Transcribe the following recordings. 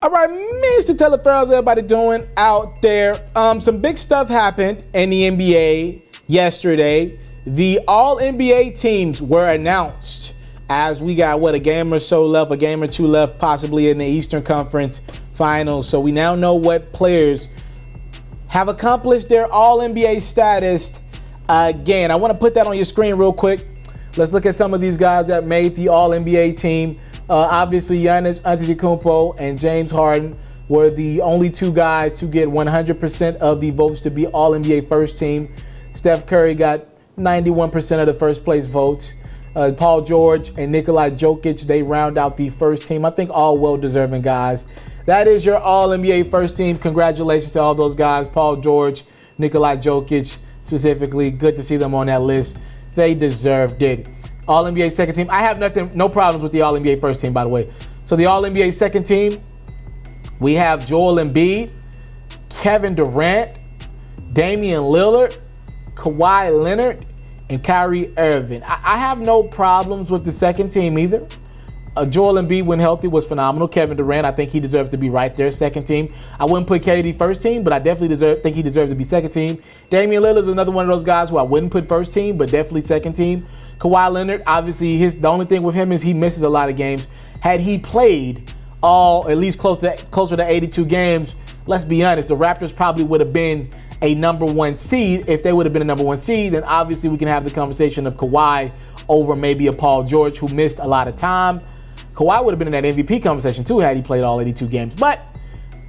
All right, Mr. Taliaferro, how's everybody doing out there? Some big stuff happened in the NBA yesterday. The All-NBA teams were announced as we got, a game or so left, a game or two left, possibly in the Eastern Conference Finals. So we now know what players have accomplished their All-NBA status again. I want to put that on your screen real quick. Let's look at some of these guys that made the All-NBA team. Obviously, Giannis Antetokounmpo and James Harden were the only two guys to get 100% of the votes to be All-NBA first team. Steph Curry got 91% of the first place votes. Paul George and Nikola Jokic, they round out the first team. I think all well-deserving guys. That is your All-NBA first team. Congratulations to all those guys. Paul George, Nikola Jokic specifically. Good to see them on that list. They deserved it. All-NBA second team. I have no problems with the All-NBA first team, by the way. So the All-NBA second team, we have Joel Embiid, Kevin Durant, Damian Lillard, Kawhi Leonard, and Kyrie Irving. I have no problems with the second team either. Joel Embiid, when healthy, was phenomenal. Kevin Durant, I think he deserves to be right there, second team. I wouldn't put KD first team, but I definitely think he deserves to be second team. Damian Lillard is another one of those guys who I wouldn't put first team, but definitely second team. Kawhi Leonard, obviously, the only thing with him is he misses a lot of games. Had he played at least closer to 82 games, let's be honest, the Raptors probably would have been a number one seed. If they would have been a number one seed, then obviously we can have the conversation of Kawhi over maybe a Paul George who missed a lot of time. Kawhi would have been in that MVP conversation too had he played all 82 games. But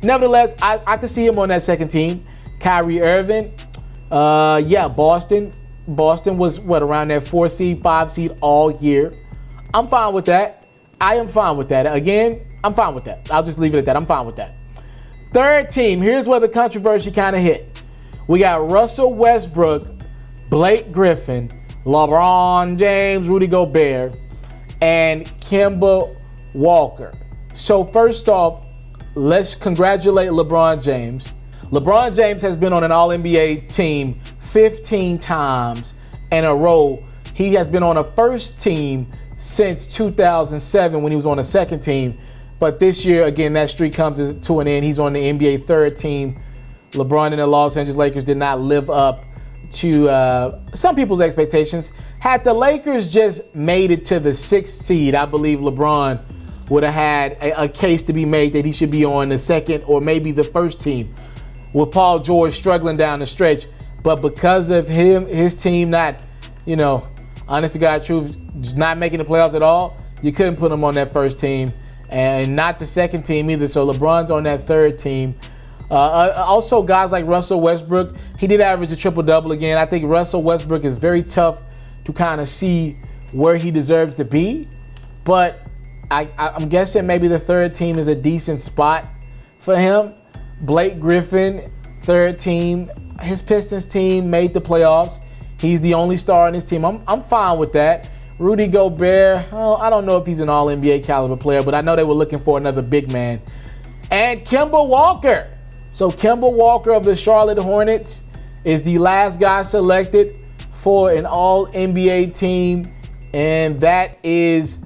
nevertheless, I could see him on that second team. Kyrie Irving, Boston. Boston was around that 4 seed, 5 seed all year. I'm fine with that. I am fine with that. Again, I'm fine with that. I'll just leave it at that. I'm fine with that. Third team, here's where the controversy kind of hit. We got Russell Westbrook, Blake Griffin, LeBron James, Rudy Gobert, and Kemba Walker. So first off, let's congratulate LeBron James. LeBron James has been on an All-NBA team 15 times in a row. He has been on a first team since 2007 when he was on a second team. But this year, again, that streak comes to an end. He's on the NBA third team. LeBron and the Los Angeles Lakers did not live up to some people's expectations. Had the Lakers just made it to the 6th seed, I believe LeBron would have had a case to be made that he should be on the second or maybe the first team with Paul George struggling down the stretch. But because of his team not, honest to God truth, just not making the playoffs at all, you couldn't put him on that first team and not the second team either. So LeBron's on that third team. Also, guys like Russell Westbrook, he did average a triple-double again. I think Russell Westbrook is very tough to kind of see where he deserves to be. But I'm guessing maybe the third team is a decent spot for him. Blake Griffin, third team. His Pistons team made the playoffs. He's the only star on his team. I'm fine with that. Rudy Gobert, I don't know if he's an All-NBA caliber player, but I know they were looking for another big man. And Kemba Walker. So Kemba Walker of the Charlotte Hornets is the last guy selected for an All-NBA team. And that is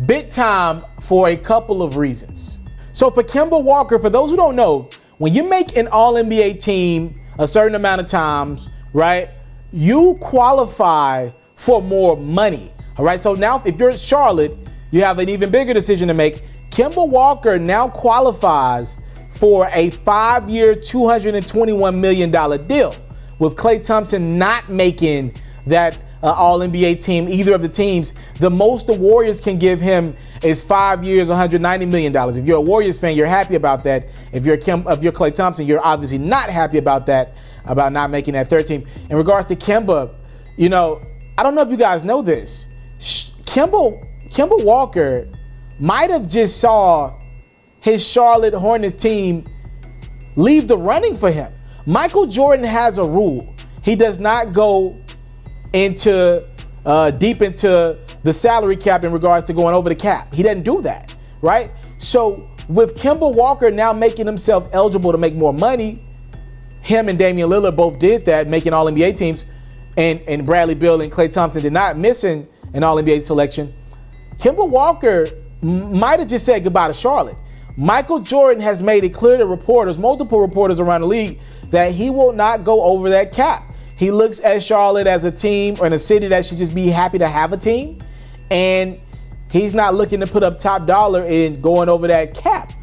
big time for a couple of reasons. So for Kemba Walker, for those who don't know, when you make an All-NBA team a certain amount of times, right, you qualify for more money. All right, so now if you're at Charlotte, you have an even bigger decision to make. Kemba Walker now qualifies for a 5-year, $221 million deal, with Klay Thompson not making that All-NBA team, either of the teams. The most the Warriors can give him is 5 years, $190 million. If you're a Warriors fan, you're happy about that. If you're Klay Thompson, you're obviously not happy about that, about not making that third team. In regards to Kemba, I don't know if you guys know this. Kemba Walker might have just saw his Charlotte Hornets team leave the running for him. Michael Jordan has a rule. He does not go into deep into the salary cap in regards to going over the cap. He doesn't do that, right? So with Kemba Walker now making himself eligible to make more money, him and Damian Lillard both did that, making All-NBA teams, and Bradley Beal and Klay Thompson did not, missing an All-NBA selection. Kemba Walker might have just said goodbye to Charlotte. Michael Jordan has made it clear to reporters, multiple reporters around the league, that he will not go over that cap. He looks at Charlotte as a team or in a city that should just be happy to have a team. And he's not looking to put up top dollar in going over that cap.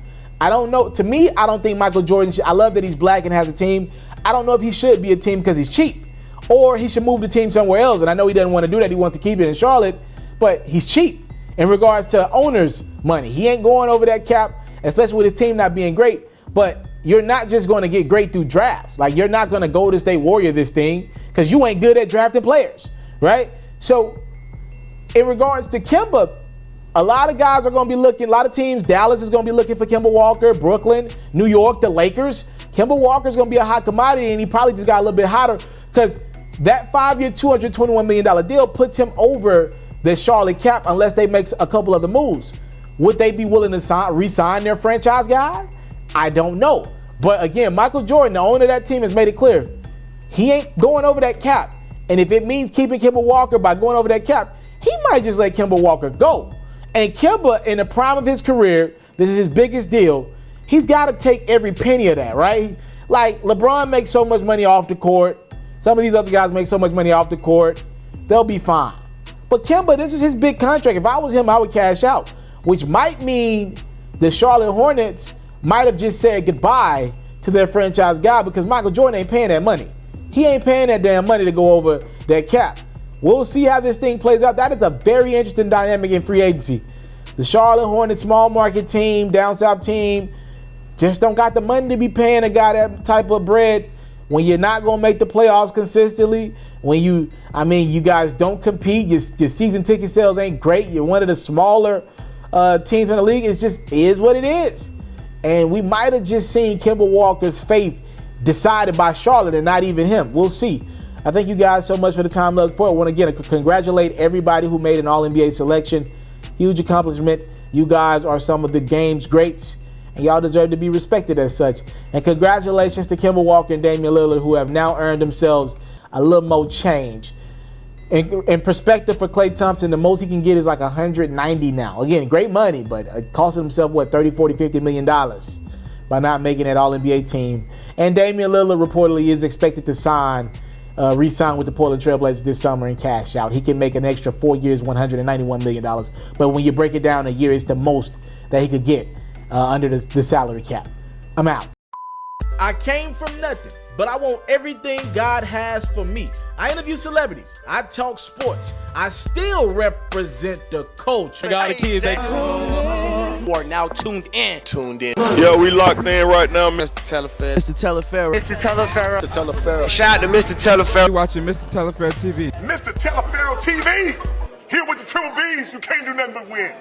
I don't know. To me, I don't think Michael Jordan I love that he's black and has a team. I don't know if he should be a team because he's cheap. Or he should move the team somewhere else. And I know he doesn't want to do that. He wants to keep it in Charlotte. But he's cheap in regards to owners' money. He ain't going over that cap, especially with his team not being great. But you're not just going to get great through drafts. Like, you're not going to Golden State Warrior this thing because you ain't good at drafting players, right? So in regards to Kemba, a lot of guys are going to be looking, a lot of teams, Dallas is going to be looking for Kemba Walker, Brooklyn, New York, the Lakers. Kemba Walker is going to be a hot commodity, and he probably just got a little bit hotter because that 5-year, $221 million deal puts him over the Charlotte cap unless they make a couple other moves. Would they be willing to re-sign their franchise guy? I don't know. But again, Michael Jordan, the owner of that team, has made it clear he ain't going over that cap. And if it means keeping Kemba Walker by going over that cap, he might just let Kemba Walker go. And Kemba, in the prime of his career, this is his biggest deal, he's got to take every penny of that, right? Like, LeBron makes so much money off the court. Some of these other guys make so much money off the court. They'll be fine. But Kemba, this is his big contract. If I was him, I would cash out, which might mean the Charlotte Hornets might have just said goodbye to their franchise guy because Michael Jordan ain't paying that money. He ain't paying that damn money to go over that cap. We'll see how this thing plays out. That is a very interesting dynamic in free agency. The Charlotte Hornets, small market team, down south team, just don't got the money to be paying a guy that type of bread when you're not going to make the playoffs consistently. When you guys don't compete. Your season ticket sales ain't great. You're one of the smaller teams in the league. It just is what it is. And we might have just seen Kemba Walker's fate decided by Charlotte and not even him. We'll see. I thank you guys so much for the time, love, support. I want to again congratulate everybody who made an All-NBA selection. Huge accomplishment. You guys are some of the game's greats, and y'all deserve to be respected as such. And congratulations to Kemba Walker and Damian Lillard, who have now earned themselves a little more change. In perspective for Klay Thompson, the most he can get is like 190 now. Again, great money, but it costing himself, what, 30, 40, $50 million by not making that All-NBA team. And Damian Lillard reportedly is expected to re-sign with the Portland Trailblazers this summer and cash out. He can make an extra 4 years, $191 million. But when you break it down a year, it's the most that he could get under the salary cap. I'm out. I came from nothing, but I want everything God has for me. I interview celebrities. I talk sports. I still represent the culture. You are now tuned in. Yo, we locked in right now, Mr.Taliaferro. Mr.Taliaferro. Mr.Taliaferro. Mr.Taliaferro. Shout out to Mr.Taliaferro. You're watching Mr.Taliaferro TV. Mr.Taliaferro TV. Here with the Triple B's. You can't do nothing but win.